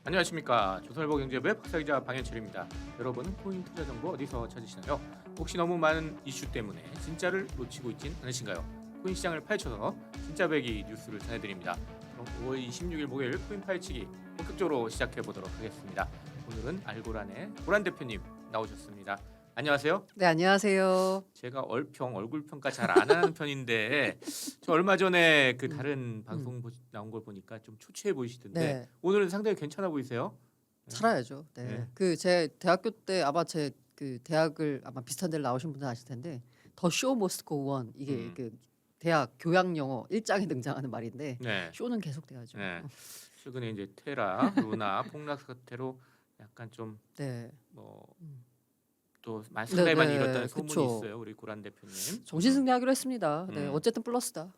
안녕하십니까. 조선일보경제부의 박사기자 방현철입니다. 여러분 코인 투자 정보 어디서 찾으시나요? 혹시 너무 많은 이슈 때문에 진짜를 놓치고 있진 않으신가요? 코인 시장을 파헤쳐서 진짜 배기 뉴스를 전해드립니다. 그럼 5월 26일 목요일 코인 파헤치기 본격적으로 시작해보도록 하겠습니다. 오늘은 알고란의 고란 대표님 나오셨습니다. 안녕하세요. 네, 안녕하세요. 제가 얼평 얼굴 평가 잘 안 하는 편인데 저 얼마 전에 그 다른 방송 나온 걸 보니까 좀 초췌해 보이시던데 네, 오늘은 상당히 괜찮아 보이세요. 살아야죠. 네, 네. 그 제 대학교 때 아마 제 그 대학을 아마 비슷한 데를 나오신 분들 아실 텐데 더 쇼 머스트 고 원 이게 그 대학 교양 용어 1장에 등장하는 말인데 네. 쇼는 계속돼야죠. 네. 최근에 이제 테라, 루나 폭락 사태로 약간 좀 네, 뭐 음. 또 상당히 많이 네, 잃었다는 소문이 그쵸. 있어요. 우리 고란 대표님. 정신승리하기로 했습니다. 네, 음. 어쨌든 플러스다.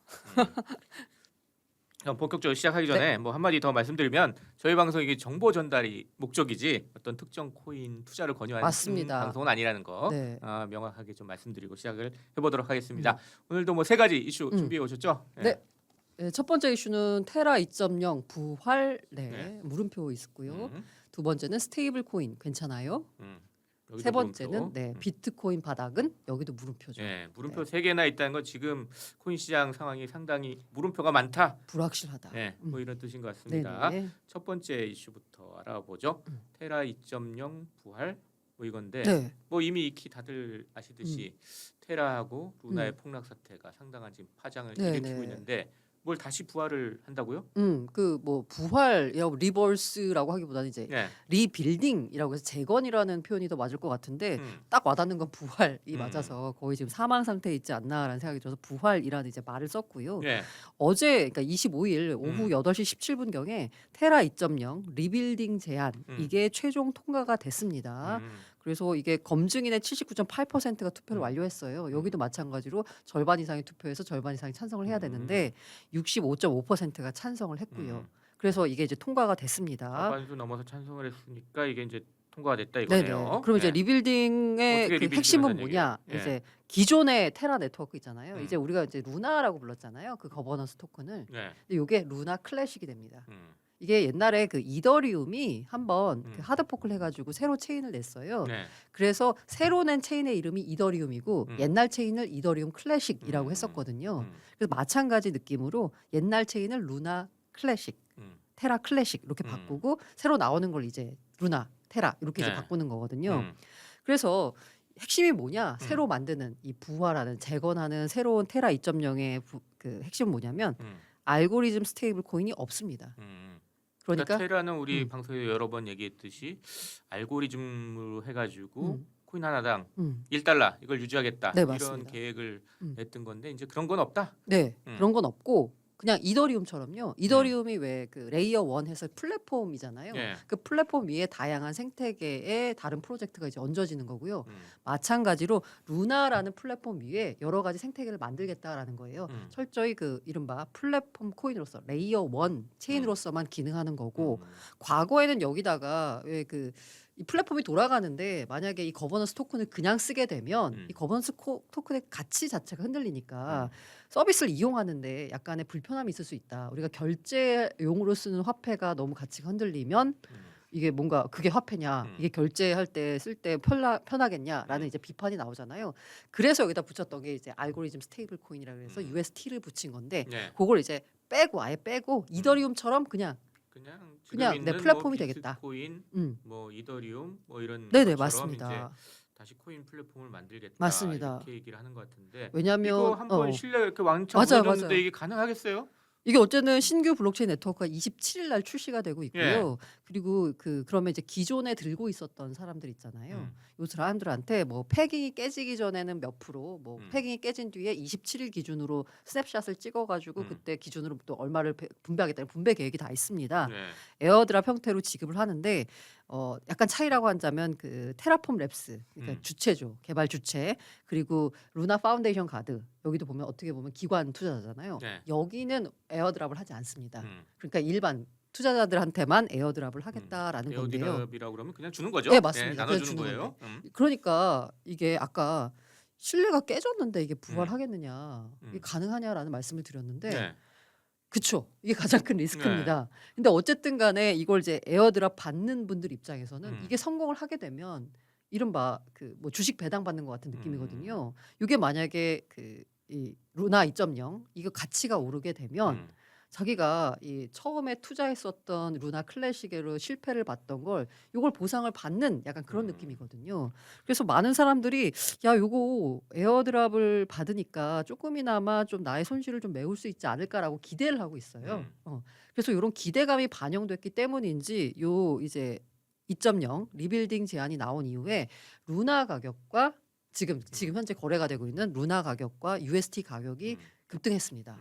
그럼 본격적으로 시작하기 네. 전에 뭐 한마디 더 말씀드리면 저희 방송 이게 정보 전달이 목적이지 어떤 특정 코인 투자를 권유하는 맞습니다. 방송은 아니라는 거 네, 명확하게 좀 말씀드리고 시작을 해보도록 하겠습니다. 음. 오늘도 뭐 세 가지 이슈 음. 준비해 오셨죠? 네. 네, 첫 번째 이슈는 테라 2.0 부활 네. 물음표 있었고요. 음. 두 번째는 스테이블 코인 괜찮아요? 여기도 세 번째는 물음표. 비트코인 바닥은 여기도 물음표죠. 네, 물음표 네. 세 개나 있다는 건 지금 코인 시장 상황이 상당히 물음표가 많다. 불확실하다. 네, 뭐 이런 뜻인 것 같습니다. 네네. 첫 번째 이슈부터 알아보죠. 테라 2.0 부활 뭐 이건데 네. 뭐 이미 익히 다들 아시듯이 테라하고 루나의 폭락 사태가 상당한 지금 파장을 네네. 일으키고 있는데 뭘 다시 부활을 한다고요? 그 뭐 부활, 리버스라고 하기보다는 이제 네. 리빌딩이라고 해서 재건이라는 표현이 더 맞을 것 같은데 딱 와닿는 건 부활이 맞아서 거의 지금 사망 상태에 있지 않나라는 생각이 들어서 부활이라는 이제 말을 썼고요. 네. 어제 그러니까 25일 오후 8시 17분 경에 테라 2.0 리빌딩 제안 이게 최종 통과가 됐습니다. 그래서 이게 검증인의 79.8%가 투표를 완료했어요. 여기도 마찬가지로 절반 이상이 투표해서 절반 이상이 찬성을 해야 되는데 65.5%가 찬성을 했고요. 그래서 이게 이제 통과가 됐습니다. 과반수 넘어서 찬성을 했으니까 이게 이제 통과가 됐다 네네. 이거네요. 그럼 이제 네. 리빌딩의 어떻게 그 리빌딩을 핵심은 하자는 뭐냐? 얘기예요? 이제 기존의 테라 네트워크 있잖아요. 이제 음. 우리가 이제 루나라고 불렀잖아요. 그 거버넌스 토큰을. 네. 근데 이게 루나 클래식이 됩니다. 음. 이게 옛날에 그 이더리움이 한번 음. 그 하드포크를 해가지고 새로 체인을 냈어요. 네. 그래서 새로 낸 체인의 이름이 이더리움이고 옛날 체인을 이더리움 클래식이라고 했었거든요. 그래서 마찬가지 느낌으로 옛날 체인을 루나 클래식, 테라 클래식 이렇게 바꾸고 새로 나오는 걸 이제 루나, 테라 이렇게 이제 네. 바꾸는 거거든요. 그래서 핵심이 뭐냐? 음. 새로 만드는 이 부활하는 재건하는 새로운 테라 2.0의 그 핵심은 뭐냐면 알고리즘 스테이블 코인이 없습니다. 그러니까 그러니까 테라는 우리 방송에 여러 번 얘기했듯이 알고리즘으로 해가지고 코인 하나당 1달러 이걸 유지하겠다 네, 이런 맞습니다. 계획을 냈던 건데 이제 그런 건 없다. 네, 그런 건 없고 그냥 이더리움처럼요. 이더리움이 왜 그 레이어 1 해서 플랫폼이잖아요. 네. 그 플랫폼 위에 다양한 생태계의 다른 프로젝트가 이제 얹어지는 거고요. 마찬가지로 루나라는 플랫폼 위에 여러 가지 생태계를 만들겠다라는 거예요. 철저히 그 이른바 플랫폼 코인으로서 레이어 1 체인으로서만 기능하는 거고 과거에는 여기다가 왜 그 이 플랫폼이 돌아가는데 만약에 이 거버넌스 토큰을 그냥 쓰게 되면 이 거버넌스 토큰의 가치 자체가 흔들리니까 서비스를 이용하는데 약간의 불편함이 있을 수 있다. 우리가 결제용으로 쓰는 화폐가 너무 가치가 흔들리면 이게 뭔가 그게 화폐냐, 이게 결제할 때 쓸 때 편하겠냐라는 이제 비판이 나오잖아요. 그래서 여기다 붙였던 게 이제 알고리즘 스테이블 코인이라고 해서 UST를 붙인 건데 네. 그걸 이제 아예 빼고 이더리움처럼 그냥 지금 있는 플랫폼이 뭐 되겠다. 비트코인, 뭐 이더리움 뭐 이런 네네, 것처럼 맞습니다. 이제 다시 코인 플랫폼을 만들겠다 맞습니다. 이렇게 얘기를 하는 것 같은데 왜냐면 이거 한번 신뢰가 이렇게 왕창 맞아요, 무너졌는데 맞아요. 이게 가능하겠어요? 이게 어쨌든 신규 블록체인 네트워크가 27일 날 출시가 되고 있고요. 예. 그리고 그러면 이제 기존에 들고 있었던 사람들 있잖아요. 요 사람들한테 뭐 패깅이 깨지기 전에는 몇 프로, 뭐 패깅이 깨진 뒤에 27일 기준으로 스냅샷을 찍어가지고 그때 기준으로 또 얼마를 분배하겠다는 분배 계획이 다 있습니다. 네. 에어드랍 형태로 지급을 하는데 약간 차이라고 하자면 그 테라폼 랩스 그러니까 주체죠. 개발 주체. 그리고 루나 파운데이션 가드. 여기도 보면 어떻게 보면 기관 투자자잖아요. 네. 여기는 에어드랍을 하지 않습니다. 그러니까 일반 투자자들한테만 에어드랍을 하겠다라는 건데요. 에어드랍이라고 그러면 그냥 주는 거죠? 네, 맞습니다. 그냥 나눠주는 주는 거예요. 그러니까 이게 아까 신뢰가 깨졌는데 이게 부활하겠느냐, 이게 가능하냐라는 말씀을 드렸는데 네. 그쵸. 이게 가장 큰 리스크입니다. 근데 어쨌든 간에 이걸 이제 에어드랍 받는 분들 입장에서는 이게 성공을 하게 되면 이른바 그 뭐 주식 배당받는 것 같은 느낌이거든요. 이게 만약에 그 이 루나 2.0 이거 가치가 오르게 되면 자기가 이 처음에 투자했었던 루나 클래식으로 실패를 봤던 걸 요걸 보상을 받는 약간 그런 느낌이거든요. 그래서 많은 사람들이 '야 요거 에어드랍을 받으니까 쪼끔이나마 좀 나의 손실을 좀 메울 수 있지 않을까.'라고 기대를 하고 있어요. 그래서 요런 기대감이 반영됐기 때문인지 요 이제 2.0 리빌딩 제안이 나온 이후에 루나 가격과 지금 현재 거래가 되고 있는 루나 가격과 UST 가격이 급등했습니다.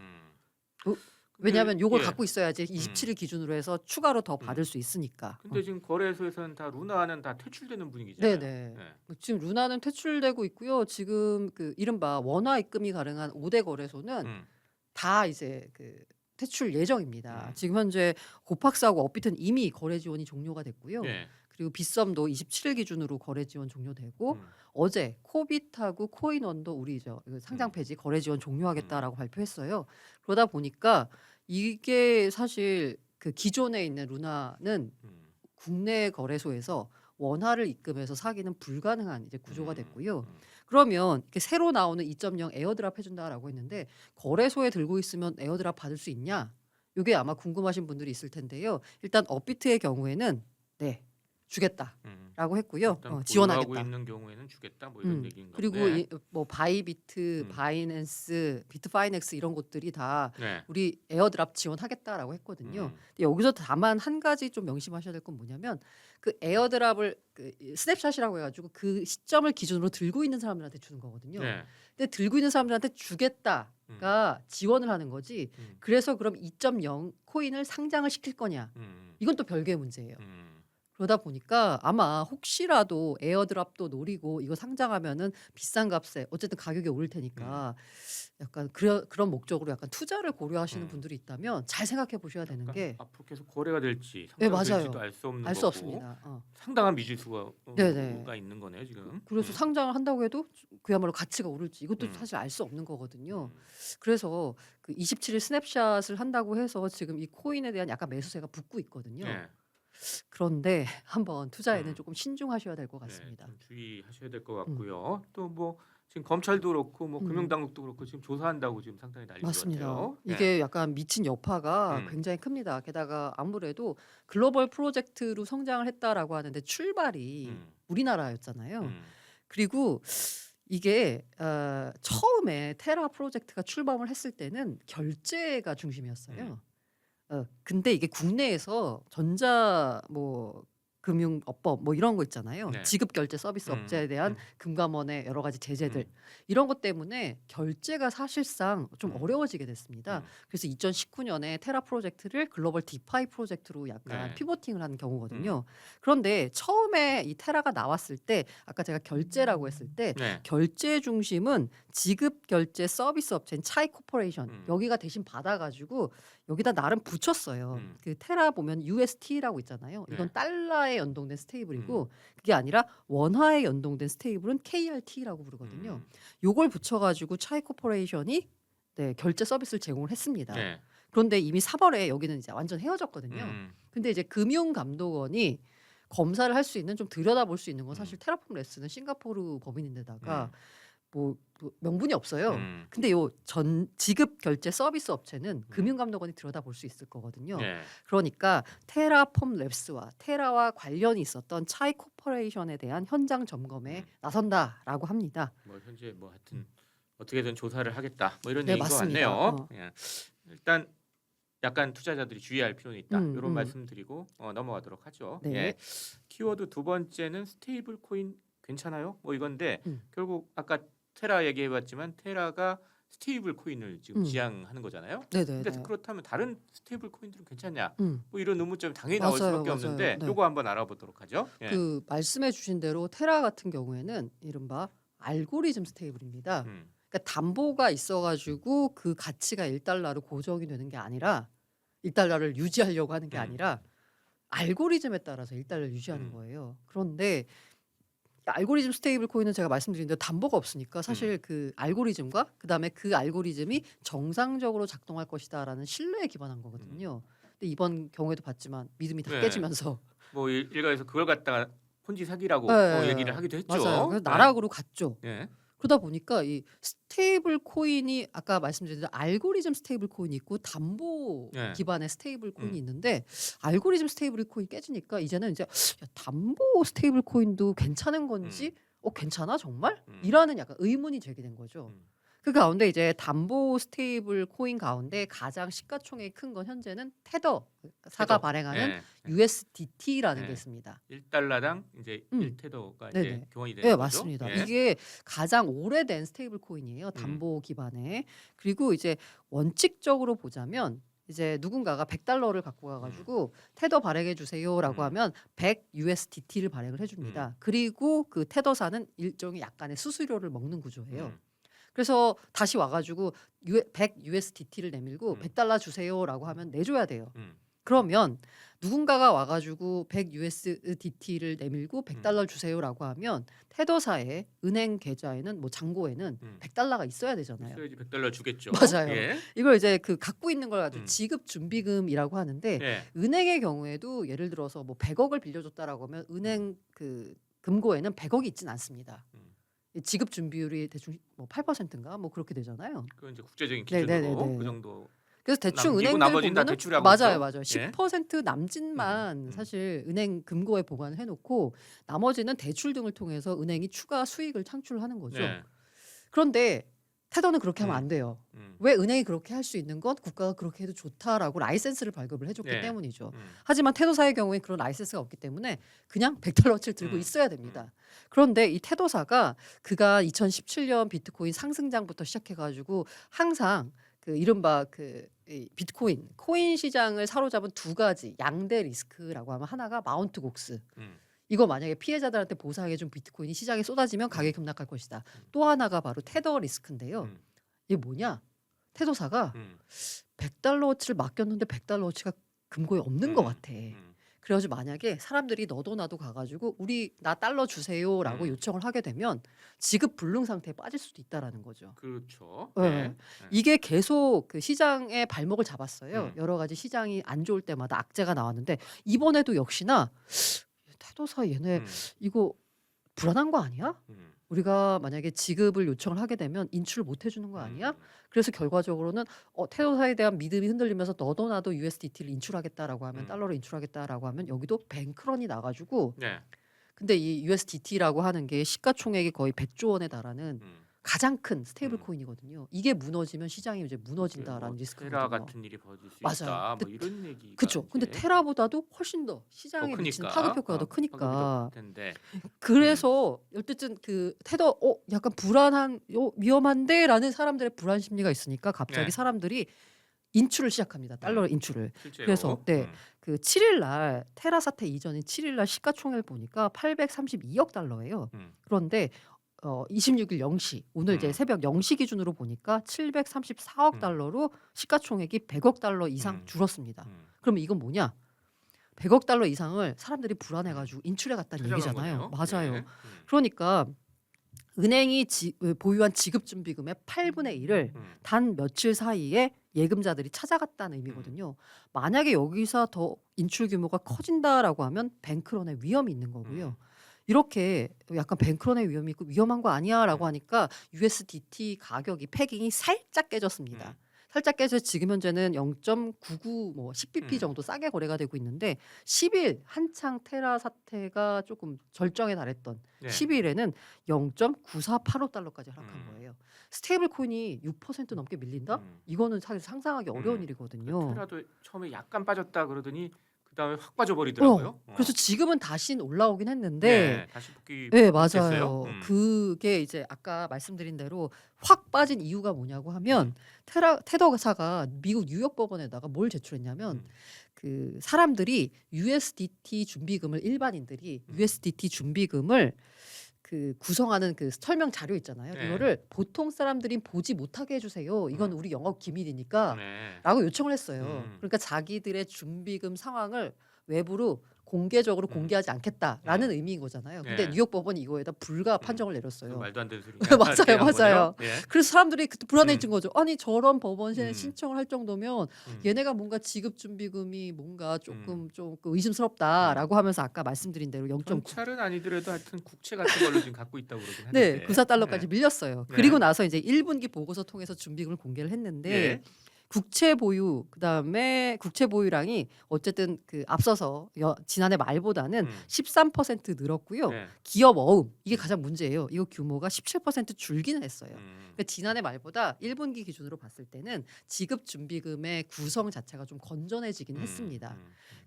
어 왜냐하면 요걸 예. 갖고 있어야지 27일 기준으로 해서 추가로 더 받을 수 있으니까. 근데 지금 거래소에서는 다 루나는 다 퇴출되는 분위기잖아요. 네네. 예. 지금 루나는 퇴출되고 있고요. 지금 그 이른바 원화 입금이 가능한 5대 거래소는 음. 다 이제 그 퇴출 예정입니다. 음. 지금 현재 고팍스하고 업비트는 이미 거래 지원이 종료가 됐고요. 예. 그리고 빗썸도 27일 기준으로 거래 지원 종료되고 음. 어제 코빗하고 코인원도 우리 이거 상장 폐지 거래 지원 종료하겠다라고 발표했어요. 그러다 보니까 이게 사실 그 기존에 있는 루나는 음. 국내 거래소에서 원화를 입금해서 사기는 불가능한 이제 구조가 됐고요. 음. 그러면 이렇게 새로 나오는 2.0 에어드랍 해준다라고 했는데 거래소에 들고 있으면 에어드랍 받을 수 있냐? 이게 아마 궁금하신 분들이 있을 텐데요. 일단 업비트의 경우에는 네 주겠다라고 했고요. 일단 보유하고 지원하겠다. 있는 경우에는 주겠다 뭐 이런 얘기인 그리고 건데. 뭐 바이비트, 음. 바이낸스, 비트파이넥스 이런 곳들이 다 네. 우리 에어드랍 지원하겠다라고 했거든요. 음. 근데 여기서 다만 한 가지 좀 명심하셔야 될 건 뭐냐면 그 에어드랍을 스냅샷이라고 해가지고 그 시점을 기준으로 들고 있는 사람들한테 주는 거거든요. 네. 근데 들고 있는 사람들한테 주겠다가 지원을 하는 거지. 음. 그래서 그럼 2.0 코인을 상장을 시킬 거냐? 음. 이건 또 별개의 문제예요. 음. 그러다 보니까 아마 혹시라도 에어드랍도 노리고 이거 상장하면은 비싼 값에 어쨌든 가격이 오를 테니까 약간 그런 목적으로 약간 투자를 고려하시는 분들이 있다면 잘 생각해 보셔야 되는 그러니까 게 앞으로 계속 거래가 될지 네, 상장될지도 맞아요. 알 수 없는 알 수 거고 없습니다. 상당한 미지수가 네네. 있는 거네요 지금. 그래서 상장을 한다고 해도 그야말로 가치가 오를지 이것도 음. 사실 알 수 없는 거거든요. 음. 그래서 그 27일 스냅샷을 한다고 해서 지금 이 코인에 대한 약간 매수세가 붙고 있거든요. 네. 그런데 한번 투자에는 음. 조금 신중하셔야 될 것 네, 같습니다. 좀 주의하셔야 될 것 같고요. 또 뭐 지금 검찰도 그렇고 뭐 금융당국도 그렇고 지금 조사한다고 지금 상당히 난리인 것 맞습니다. 같아요. 이게 약간 미친 여파가 음. 굉장히 큽니다. 게다가 아무래도 글로벌 프로젝트로 성장을 했다라고 하는데 출발이 음. 우리나라였잖아요. 음. 그리고 이게 처음에 테라 프로젝트가 출범을 했을 때는 결제가 중심이었어요. 근데 이게 국내에서 전자 뭐 금융업법 뭐 이런 거 있잖아요. 네. 지급결제 서비스 업체에 대한 금감원의 여러 가지 제재들 이런 것 때문에 결제가 사실상 좀 어려워지게 됐습니다. 그래서 2019년에 테라 프로젝트를 글로벌 디파이 프로젝트로 약간 네. 피보팅을 한 경우거든요. 그런데 처음에 이 테라가 나왔을 때 아까 제가 결제라고 했을 때 네. 결제 중심은 지급결제 서비스 업체인 차이 코퍼레이션 여기가 대신 받아가지고 여기다 나름 붙였어요. 그 테라 보면 UST라고 있잖아요. 이건 네. 달러에 연동된 스테이블이고 그게 아니라 원화에 연동된 스테이블은 KRT라고 부르거든요. 요걸 붙여가지고 차이 코퍼레이션이 네, 결제 서비스를 제공을 했습니다. 네. 그런데 이미 3월에 여기는 이제 완전 헤어졌거든요. 근데 이제 금융감독원이 검사를 할 수 있는 좀 들여다볼 수 있는 건 사실 테라폼 레스는 싱가포르 법인인데다가 뭐 명분이 없어요. 근데 요 지급 결제 서비스 업체는 금융감독원이 들여다볼 수 있을 거거든요. 네. 그러니까 테라폼 랩스와 테라와 관련이 있었던 차이 코퍼레이션에 대한 현장 점검에 나선다라고 합니다. 뭐 현재 뭐 하여튼 어떻게든 조사를 하겠다. 뭐 이런 네, 얘기인 것 맞습니다. 같네요. 예. 일단 약간 투자자들이 주의할 필요는 있다. 이런 음. 말씀드리고 넘어가도록 하죠. 네. 예. 키워드 두 번째는 스테이블 코인 괜찮아요? 뭐 이건데 결국 아까 테라 얘기해봤지만 테라가 스테이블 코인을 지금 지향하는 거잖아요. 네네. 근데 그렇다면 다른 스테이블 코인들은 괜찮냐? 음. 뭐 이런 의문점이 당연히 나올 맞아요, 수밖에 맞아요. 없는데 네. 요거 한번 알아보도록 하죠. 예. 그 말씀해주신 대로 테라 같은 경우에는 이른바 알고리즘 스테이블입니다. 그러니까 담보가 있어가지고 그 가치가 1달러로 고정이 되는 게 아니라 1달러를 유지하려고 하는 게 아니라 알고리즘에 따라서 1달러를 유지하는 거예요. 그런데 알고리즘 스테이블 코인은 제가 말씀드린 대로 담보가 없으니까 사실 그 알고리즘과 그다음에 그 알고리즘이 정상적으로 작동할 것이다라는 신뢰에 기반한 거거든요. 근데 이번 경우에도 봤지만 믿음이 다 네. 깨지면서 뭐 일각에서 그걸 갖다가 폰지 사기라고 예, 얘기를 하기도 했죠. 맞아요. 그래서 네. 나락으로 갔죠. 네. 그러다 보니까 이 스테이블 코인이 아까 말씀드린 대로 알고리즘 스테이블 코인이 있고 담보 네. 기반의 스테이블 코인이 있는데 알고리즘 스테이블 코인이 깨지니까 이제는 이제 야, 담보 스테이블 코인도 괜찮은 건지 괜찮아 정말? 이라는 약간 의문이 제기된 거죠. 음. 그 가운데 이제 담보 스테이블 코인 가운데 가장 시가총액이 큰 건 현재는 테더사가 테더. 발행하는 네. USDT라는 네. 게 있습니다. 1달러당 이제 음. 1테더가 이제 네네. 교환이 되는 네, 거죠. 맞습니다. 예. 이게 가장 오래된 스테이블 코인이에요. 담보 기반의. 그리고 이제 원칙적으로 보자면 이제 누군가가 100달러를 갖고 가가지고 테더 발행해 주세요라고 하면 100 USDT를 발행을 해줍니다. 그리고 그 테더사는 일종의 약간의 수수료를 먹는 구조예요. 그래서 다시 와가지고 100 USDT를 내밀고 100달러 주세요라고 하면 내줘야 돼요. 그러면 누군가가 와가지고 100 USDT를 내밀고 100달러 주세요라고 하면 테더사의 은행 계좌에는 뭐 잔고에는 100달러가 있어야 되잖아요. 있어야지 100달러 주겠죠. 맞아요. 예. 이걸 이제 그 갖고 있는 걸 가지고 음. 지급 준비금이라고 하는데 예. 은행의 경우에도 예를 들어서 뭐 100억을 빌려줬다라고 하면 은행 그 금고에는 100억이 있진 않습니다. 이 지급 준비율이 대충 뭐 8%인가 뭐 그렇게 되잖아요. 그 이제 국제적인 기준으로 네네네네. 그 정도. 그래서 대충 남기고 은행들 나머지는 다 보면은 대출하고 맞아요, 있죠. 맞아요. 예. 10% 남짓만 사실 은행 금고에 보관을 해놓고 나머지는 대출 등을 통해서 은행이 추가 수익을 창출하는 거죠. 네. 그런데 테더는 그렇게 하면 안 돼요. 음. 왜 은행이 그렇게 할 수 있는 건 국가가 그렇게 해도 좋다라고 라이센스를 발급을 해줬기 네. 때문이죠. 하지만 테더사의 경우에 그런 라이센스가 없기 때문에 그냥 100달러치를 들고 있어야 됩니다. 그런데 이 테더사가 그가 2017년 비트코인 상승장부터 시작해가지고 항상 그 이른바 이 비트코인 코인 시장을 사로잡은 두 가지 양대 리스크라고 하면 하나가 마운트 곡스. 이거 만약에 피해자들한테 보상해준 비트코인이 시장에 쏟아지면 가격이 급락할 것이다. 또 하나가 바로 테더 리스크인데요. 이게 뭐냐? 테더사가 100달러어치를 맡겼는데 100달러어치가 금고에 없는 것 같아. 그래가지고 만약에 사람들이 너도 나도 가가지고 우리 나 달러 주세요라고 요청을 하게 되면 지급 불능 상태에 빠질 수도 있다라는 거죠. 그렇죠. 네. 네. 이게 계속 그 시장의 발목을 잡았어요. 여러 가지 시장이 안 좋을 때마다 악재가 나왔는데 이번에도 역시나 테더사 얘네 이거 불안한 거 아니야? 우리가 만약에 지급을 요청을 하게 되면 인출을 못 해주는 거 아니야? 그래서 결과적으로는 테더사에 대한 믿음이 흔들리면서 너도 나도 USDT를 인출하겠다라고 하면 달러를 인출하겠다라고 하면 여기도 뱅크런이 나가지고 네. 근데 이 USDT라고 하는 게 시가총액이 거의 100조 원에 달하는 가장 큰 스테이블 코인이거든요. 이게 무너지면 시장이 이제 무너진다라는 뭐 리스크거든요. 테라 같은 일이 벌어질 수 맞아요. 있다. 뭐 근데 이런 얘기가 그쵸. 근데 이제 테라보다도 훨씬 더 시장에 더 미치는 크니까. 파급 효과가 더 파급이 크니까. 더 클 텐데. 그래서 어쨌든 그 테더 약간 불안한 위험한데라는 사람들의 불안 심리가 있으니까 갑자기 네. 사람들이 인출을 시작합니다. 달러 인출을. 실제로. 그래서 네. 그 7일 날 테라 사태 이전인 7일 날 시가총액을 보니까 832억 달러예요. 그런데 26일 0시 오늘 이제 새벽 0시 기준으로 보니까 734억 달러로 시가총액이 100억 달러 이상 줄었습니다. 그러면 이건 뭐냐? 100억 달러 이상을 사람들이 불안해가지고 인출해 갔다는 찾아간 얘기잖아요. 거네요. 맞아요. 네. 그러니까 은행이 보유한 지급준비금의 8분의 1을 단 며칠 사이에 예금자들이 찾아갔다는 의미거든요. 만약에 여기서 더 인출 규모가 커진다라고 하면 뱅크런의 위험이 있는 거고요. 이렇게 약간 뱅크런의 위험이 있고 위험한 거 아니야라고 하니까 USDT 가격이 패깅이 살짝 깨졌습니다. 살짝 깨져 지금 현재는 0.99 뭐 10bp 정도 싸게 거래가 되고 있는데 10일 한창 테라 사태가 조금 절정에 달했던 네. 10일에는 0.9485달러까지 하락한 거예요. 스테이블 코인이 6% 넘게 밀린다? 이거는 사실 상상하기 어려운 일이거든요. 테라도 처음에 약간 빠졌다 그러더니 그다음에 확 빠져버리더라고요. 그래서 지금은 다시 올라오긴 했는데 네, 다시 복귀 네, 됐어요. 맞아요. 그게 이제 아까 말씀드린 대로 확 빠진 이유가 뭐냐고 하면 테더사가 미국 뉴욕 법원에다가 뭘 제출했냐면 그 사람들이 USDT 준비금을 일반인들이 USDT 준비금을 그 구성하는 그 설명 자료 있잖아요. 네. 이거를 보통 사람들이 보지 못하게 해주세요. 이건 우리 영업 기밀이니까 네. 라고 요청을 했어요. 그러니까 자기들의 준비금 상황을 외부로 공개적으로 공개하지 않겠다라는 네. 의미인 거잖아요. 근데 네. 뉴욕 법원이 이거에다 불가 판정을 그 내렸어요. 말도 안 되는 소리냐. 맞아요, 이렇게 한 거네요. 맞아요. 예. 그래서 사람들이 그때 불안해진 거죠. 아니 저런 법원 음. 신청을 할 정도면 음. 얘네가 뭔가 지급준비금이 뭔가 조금 음. 의심스럽다라고 하면서 아까 말씀드린 대로 0.9 경찰은 아니더라도 하여튼 국채 같은 걸로 지금 갖고 있다고 그러긴 네, 하는데. 94달러까지 네. 밀렸어요. 네. 그리고 나서 이제 1분기 보고서 통해서 준비금을 공개를 했는데 예. 국채 보유 그다음에 국채 보유량이 어쨌든 그 앞서서 지난해 말보다는 13% 늘었고요. 네. 기업 어음 이게 가장 문제예요. 이거 규모가 17% 줄기는 했어요. 음. 그러니까 지난해 말보다 1분기 기준으로 봤을 때는 지급 준비금의 구성 자체가 좀 건전해지긴 했습니다.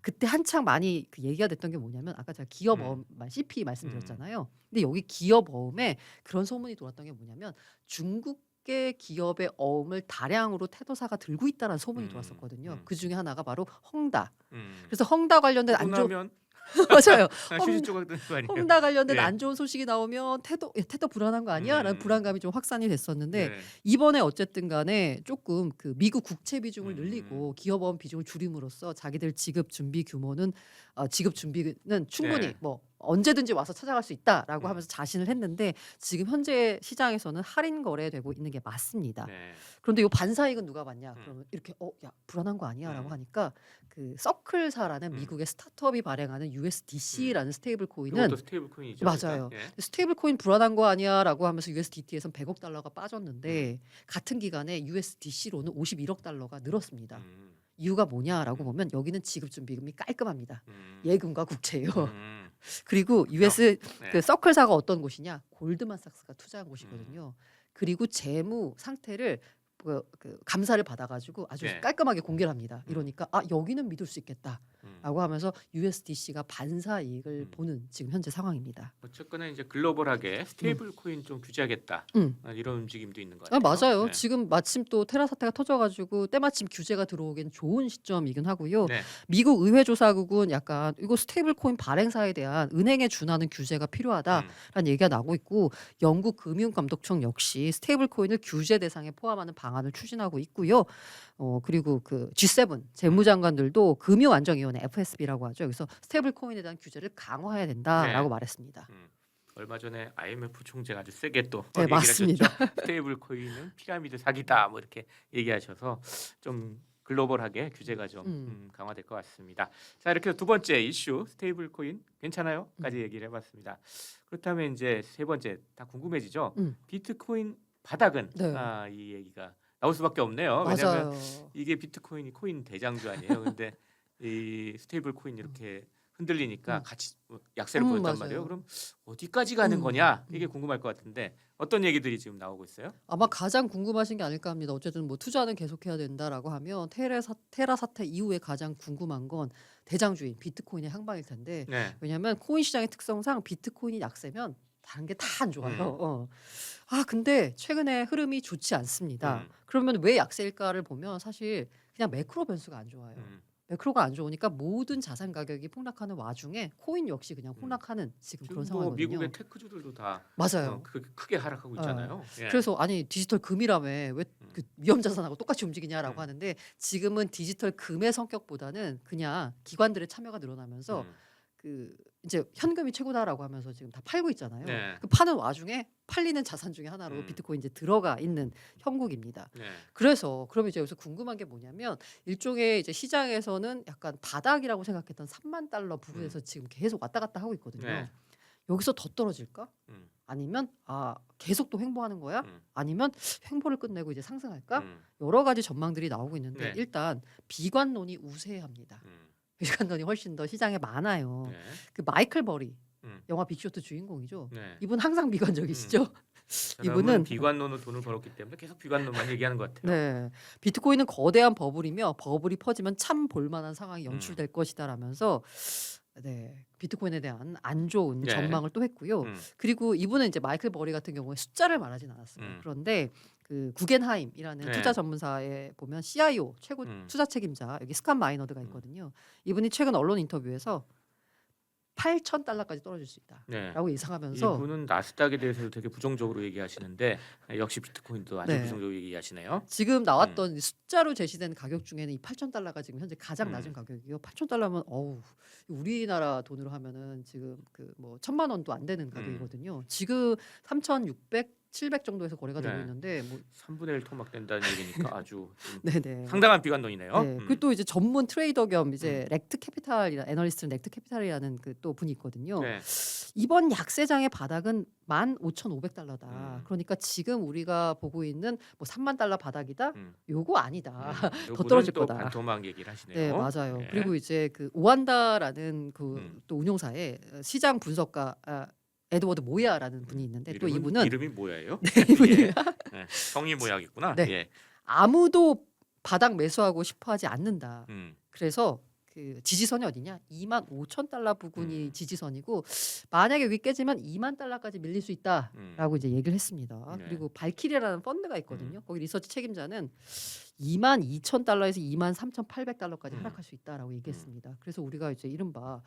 그때 한창 많이 그 얘기가 됐던 게 뭐냐면 아까 제가 기업 어음만 CP 말씀드렸잖아요. 근데 여기 기업 어음에 그런 소문이 돌았던 게 뭐냐면 중국계 기업의 어음을 다량으로 테도사가 들고 있다는 소문이 돌았었거든요. 그 중에 하나가 바로 헝다. 그래서 헝다 관련된 안 좋은 면 맞아요. 휴지 조각 드는 거 아니에요? 헝다 관련된 예. 안 좋은 소식이 나오면 태도 불안한 거 아니야? 라는 불안감이 좀 확산이 됐었는데 네. 이번에 어쨌든 간에 조금 그 미국 국채 비중을 음. 늘리고 기업원 비중을 줄임으로써 자기들 지급 준비 규모는 지급 준비는 충분히 네. 뭐 언제든지 와서 찾아갈 수 있다라고 음. 하면서 자신을 했는데 지금 현재 시장에서는 할인 거래되고 있는 게 맞습니다. 네. 그런데 이 반사이익은 누가 받냐? 음. 그러면 이렇게 야 불안한 거 아니야?라고 음. 하니까 그 서클사라는 음. 미국의 스타트업이 발행하는 USDC라는 스테이블 코인은 이것도 스테이블 코인이죠. 맞아요. 그러니까? 예. 스테이블 코인 불안한 거 아니야라고 하면서 USDT에선 100억 달러가 빠졌는데 같은 기간에 USDC로는 51억 달러가 늘었습니다. 이유가 뭐냐라고 보면 여기는 지급 준비금이 깔끔합니다. 예금과 국채예요. 그리고 US 네. 그 서클사가 어떤 곳이냐? 골드만삭스가 투자한 곳이거든요. 그리고 재무 상태를 그 감사를 받아가지고 아주 네. 깔끔하게 공개를 합니다. 이러니까 여기는 믿을 수 있겠다라고 음. 하면서 USDC가 반사 이익을 음. 보는 지금 현재 상황입니다. 어쨌거나 이제 글로벌하게 스테이블 코인 좀 규제하겠다. 음. 이런 움직임도 있는 것 같아요. 맞아요. 네. 지금 마침 또 테라 사태가 터져가지고 때마침 규제가 들어오기엔 좋은 시점이긴 하고요. 네. 미국 의회조사국은 약간 이거 스테이블 코인 발행사에 대한 은행에 준하는 규제가 필요하다라는 얘기가 나오고 있고 영국 금융감독청 역시 스테이블 코인을 규제 대상에 포함하는 방안을 추진하고 있고요. 그리고 그 G7 재무장관들도 금융안정위원회 FSB라고 하죠. 여기서 스테이블 코인에 대한 규제를 강화해야 된다라고 네. 말했습니다. 얼마 전에 IMF 총재가 아주 세게 또 네, 얘기를 맞습니다. 하셨죠. 스테이블 코인은 피라미드 사기다 뭐 이렇게 얘기하셔서 좀 글로벌하게 규제가 좀 강화될 것 같습니다. 자, 이렇게 두 번째 이슈 스테이블 코인 괜찮아요?까지 얘기를 해봤습니다. 그렇다면 이제 세 번째 다 궁금해지죠. 비트코인 바닥은 네. 이 얘기가 나올 수밖에 없네요. 왜냐하면 맞아요. 이게 비트코인이 코인 대장주 아니에요. 근데 이 스테이블 코인 이렇게 흔들리니까 같이 약세를 보였단 맞아요. 말이에요. 그럼 어디까지 가는 거냐 이게 궁금할 것 같은데 어떤 얘기들이 지금 나오고 있어요? 아마 가장 궁금하신 게 아닐까 합니다. 어쨌든 뭐 투자는 계속해야 된다라고 하면 테라 사태 이후에 가장 궁금한 건 대장주인 비트코인의 향방일 텐데 네. 왜냐하면 코인 시장의 특성상 비트코인이 약세면 다른 게 다 안 좋아요. 근데 최근에 흐름이 좋지 않습니다. 그러면 왜 약세일까를 보면 사실 그냥 매크로 변수가 안 좋아요. 매크로가 안 좋으니까 모든 자산 가격이 폭락하는 와중에 코인 역시 그냥 폭락하는 지금 그런 지금 뭐 상황이거든요. 미국의 테크주들도 다 맞아요. 크게 하락하고 있잖아요. 예. 그래서 아니 디지털 금이라며 왜 그 위험 자산하고 똑같이 움직이냐라고 하는데 지금은 디지털 금의 성격보다는 그냥 기관들의 참여가 늘어나면서 그 이제 현금이 최고다라고 하면서 지금 다 팔고 있잖아요. 네. 그 파는 와중에 팔리는 자산 중에 하나로 비트코인 이제 들어가 있는 형국입니다. 네. 그래서 그럼 이제 여기서 궁금한 게 뭐냐면 일종의 이제 시장에서는 약간 바닥이라고 생각했던 3만 달러 부근에서 지금 계속 왔다 갔다 하고 있거든요. 네. 여기서 더 떨어질까? 아니면 계속 또 횡보하는 거야? 아니면 횡보를 끝내고 이제 상승할까? 여러 가지 전망들이 나오고 있는데 네. 일단 비관론이 우세합니다. 비관론이 훨씬 더 시장에 많아요. 네. 그 마이클 버리 영화 빅쇼트 주인공이죠. 이분 항상 비관적이시죠. 이분은 비관론으로 돈을 벌었기 때문에 계속 비관론만 얘기하는 것 같아요. 네, 비트코인은 거대한 버블이며 버블이 퍼지면 참 볼만한 상황이 연출될 것이다라면서 비트코인에 대한 안 좋은 네. 전망을 또 했고요. 그리고 이분은 이제 마이클 버리 같은 경우에 숫자를 말하진 않았어요. 그런데 그 구겐하임이라는 네. 투자 전문사에 보면 CIO 최고 투자 책임자 여기 스칸 마이너드가 있거든요. 이분이 최근 언론 인터뷰에서 $8,000까지 떨어질 수 네. 있다라고 예상하면서 이분은 나스닥에 대해서도 되게 부정적으로 얘기하시는데 역시 비트코인도 아주 네. 부정적으로 얘기하시네요. 지금 나왔던 숫자로 제시된 가격 중에는 이 $8,000가 지금 현재 가장 음. 낮은 가격이요. $8,000면 어우 우리나라 돈으로 하면은 지금 그 뭐 1,000만 원도 안 되는 가격이거든요. 지금 3,600, 700 정도에서 거래가 되고 네. 있는데 뭐 3분의 1 토막된다는 얘기니까 아주 좀 네네. 상당한 비관론이네요. 네. 그리고 또 이제 전문 트레이더 겸 이제 음. 렉트 캐피탈이라 애널리스트는 렉트 캐피탈이라는 그 또 분이 있거든요. 네. 이번 약세장의 바닥은 $15,500다. 음. 그러니까 지금 우리가 보고 있는 뭐 $30,000 바닥이다. 음. 요거 아니다. 요분은 떨어질 또 거다. 반토막 얘기를 하시네요. 네, 맞아요. 네. 그리고 이제 그 오한다라는 그 음. 또 운용사의 시장 분석가 에드워드 모야라는 분이 있는데 또 이분은 이름이 뭐예요? 이분이 예. 네. 성이 모야겠구나. 네. 예. 아무도 바닥 매수하고 싶어하지 않는다. 음. 그래서 그 지지선이 어디냐? $25,000 부근이 음. 지지선이고 만약에 여기 깨지면 $20,000까지 밀릴 수 있다라고 이제 얘기를 했습니다. 네. 그리고 발키리라는 펀드가 있거든요. 거기 리서치 책임자는 $22,000에서 $23,800까지 음. 하락할 수 있다라고 얘기했습니다. 그래서 우리가 이제 이른바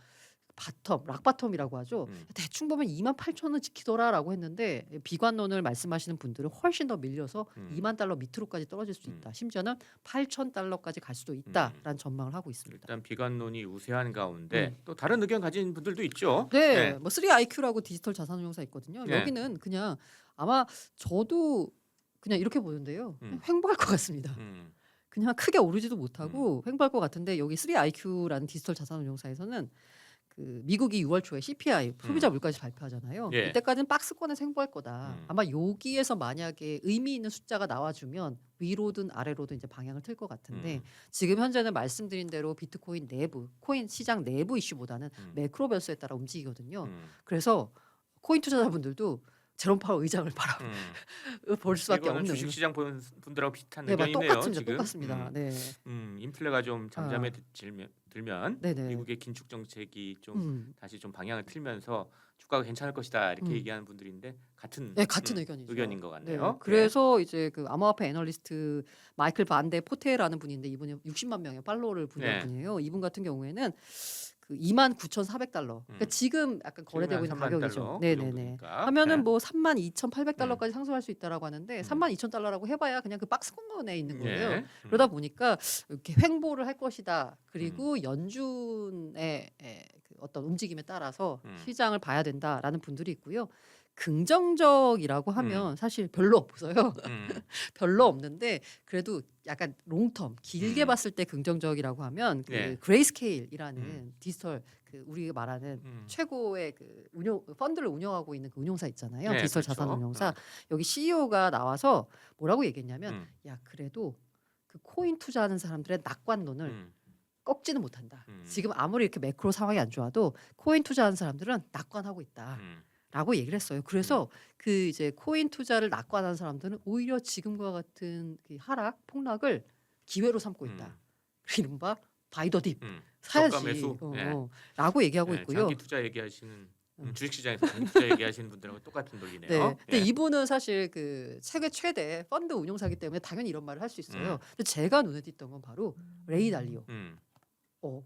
바텀, 락바텀이라고 하죠. 대충 보면 28,000원 지키더라라고 했는데 비관론을 말씀하시는 분들은 훨씬 더 밀려서 $20,000 밑으로까지 떨어질 수 있다. 심지어는 $8,000까지 갈 수도 있다라는 전망을 하고 있습니다. 일단 비관론이 우세한 가운데 또 다른 의견 가진 분들도 있죠. 네, 뭐 3IQ라고 디지털 자산운용사 있거든요. 네. 여기는 그냥 아마 저도 그냥 이렇게 보는데요. 그냥 횡보할 것 같습니다. 그냥 크게 오르지도 못하고 횡보할 것 같은데 여기 3IQ라는 디지털 자산운용사에서는 그 미국이 6월 초에 CPI 소비자 물가지 발표하잖아요. 예. 이때까지는 박스권에서 횡보할 거다. 아마 여기에서 만약에 의미 있는 숫자가 나와주면 위로든 아래로든 이제 방향을 틀 것 같은데 지금 현재는 말씀드린 대로 비트코인 내부, 코인 시장 내부 이슈보다는 매크로 변수에 따라 움직이거든요. 그래서 코인 투자자분들도 제롬 파월 의장을 볼 수밖에 이거는 없는. 주식시장 보는 분들하고 비슷한 네, 의견이네요. 똑같습니다. 네. 인플레가 좀 잠잠해 들면 네네. 미국의 긴축 정책이 좀 다시 좀 방향을 틀면서 주가가 괜찮을 것이다 이렇게 얘기하는 분들인데 같은 의견이죠. 의견인 것 네. 같네요. 그래서 이제 그 암호화폐 애널리스트 마이클 반데 포테라는 분인데 이분이 60만 명의 팔로워를 보유한 네. 분이에요. 이분 같은 경우에는 그 $29,400. 그러니까 지금 약간 거래되고 있는 가격이죠. 네네네. 하면은 뭐 $32,800까지 상승할 수 있다라고 하는데 $32,000라고 해봐야 그냥 그 박스권에 있는 거예요. 예. 그러다 보니까 이렇게 횡보를 할 것이다. 그리고 연준의 그 어떤 움직임에 따라서 시장을 봐야 된다라는 분들이 있고요. 긍정적이라고 하면 사실 별로 없어요. 별로 없는데 그래도 약간 롱텀 길게 봤을 때 긍정적이라고 하면 그 네. 그레이스케일이라는 디지털 그 우리가 말하는 최고의 그 펀드를 운영하고 있는 그 운용사 있잖아요. 네, 디지털 그렇죠. 자산 운용사. 여기 CEO가 나와서 뭐라고 얘기했냐면 야 그래도 그 코인 투자하는 사람들의 낙관론을 꺾지는 못한다. 지금 아무리 이렇게 매크로 상황이 안 좋아도 코인 투자하는 사람들은 낙관하고 있다. 라고 얘기를 했어요. 그래서 그 이제 코인 투자를 낙관하는 사람들은 오히려 지금과 같은 그 하락, 폭락을 기회로 삼고 있다. 이른바 바이더딥 사야지. 저가 매수. 라고 얘기하고 네, 있고요. 장기 투자 얘기하시는 주식시장에서 장기 투자 얘기하시는 분들하고 똑같은 논리네요. 네. 근데 예. 이분은 사실 그 세계 최대 펀드 운용사기 때문에 당연히 이런 말을 할 수 있어요. 근데 제가 눈에 띄었던 건 바로 레이 달리오.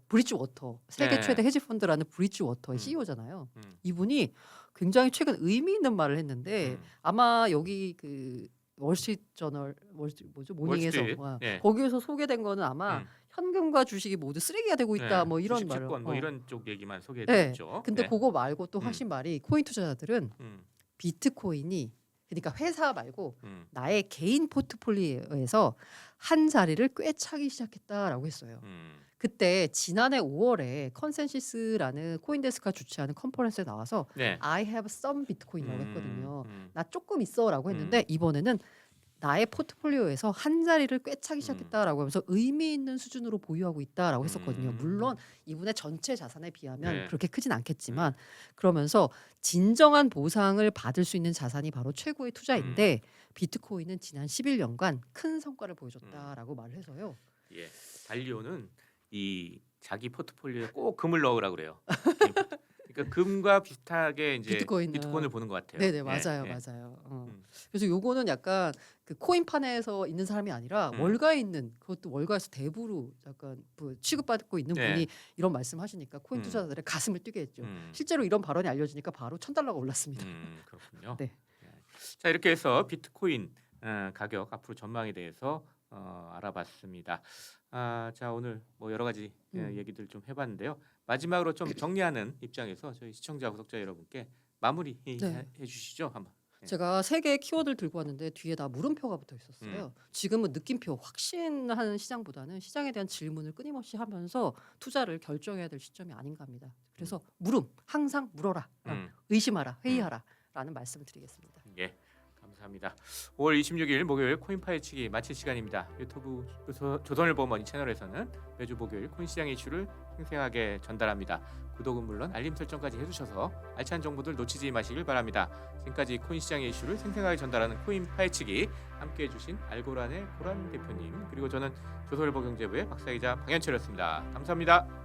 브릿지 워터 세계 네. 최대 헤지 펀드라는 브릿지 워터의 CEO잖아요. 이분이 굉장히 최근 의미 있는 말을 했는데 아마 여기 그 월스트리트저널 모닝에서 월스트리트. 네. 거기에서 소개된 거는 아마 현금과 주식이 모두 쓰레기가 되고 있다 뭐 이런 주식 말을 채권 뭐 이런 쪽 얘기만 네. 소개했죠. 근데 그거 말고 또 하신 말이 코인 투자자들은 비트코인이 그러니까 회사 말고 나의 개인 포트폴리오에서 한 자리를 꿰차기 시작했다라고 했어요. 그때 지난해 5월에 컨센시스라는 코인데스크가 주최하는 컨퍼런스에 나와서 네. I have some 비트코인이라고 했거든요. 나 조금 있어라고 했는데 이번에는 나의 포트폴리오에서 한 자리를 꿰차기 시작했다라고 하면서 의미 있는 수준으로 보유하고 있다라고 했었거든요. 물론 이분의 전체 자산에 비하면 네. 그렇게 크진 않겠지만 그러면서 진정한 보상을 받을 수 있는 자산이 바로 최고의 투자인데 비트코인은 지난 11년간 큰 성과를 보여줬다라고 말을 해서요. 예. 달리오는 이 자기 포트폴리오에 꼭 금을 넣으라 그래요. 그러니까 금과 비슷하게 이제 비트코인, 비트코인을 보는 것 같아요. 네네 예, 맞아요, 예. 맞아요. 음, 그래서 요거는 약간 그 코인판에서 있는 사람이 아니라 음. 월가에 있는 그것도 월가에서 대부로 약간 그 취급받고 있는 네. 분이 이런 말씀하시니까 코인 음. 투자자들의 가슴을 뛰게 했죠. 음. 실제로 이런 발언이 알려지니까 바로 $1,000가 올랐습니다. 그렇군요. 네. 예. 자 이렇게 해서 비트코인 가격 앞으로 전망에 대해서 알아봤습니다. 자 오늘 뭐 여러 가지 얘기들 좀 해봤는데요. 마지막으로 좀 정리하는 입장에서 저희 시청자 구독자 여러분께 마무리 네. 해주시죠 한번. 네. 제가 3개의 키워드를 들고 왔는데 뒤에 다 물음표가 붙어 있었어요. 지금은 느낌표, 확신하는 시장보다는 시장에 대한 질문을 끊임없이 하면서 투자를 결정해야 될 시점이 아닌가 합니다. 그래서 물음, 항상 물어라, 의심하라, 회의하라 라는 말씀을 드리겠습니다. 예, 감사합니다. 5월 26일 목요일 코인 파헤치기 마칠 시간입니다. 유튜브 조선일보 머니 채널에서는 매주 목요일 코인 시장 이슈를 생생하게 전달합니다. 구독은 물론 알림 설정까지 해주셔서 알찬 정보들 놓치지 마시길 바랍니다. 지금까지 코인 시장의 이슈를 생생하게 전달하는 코인 파헤치기 함께해 주신 알고란의 고란 대표님 그리고 저는 조선일보 경제부의 박사이자 방현철이었습니다. 감사합니다.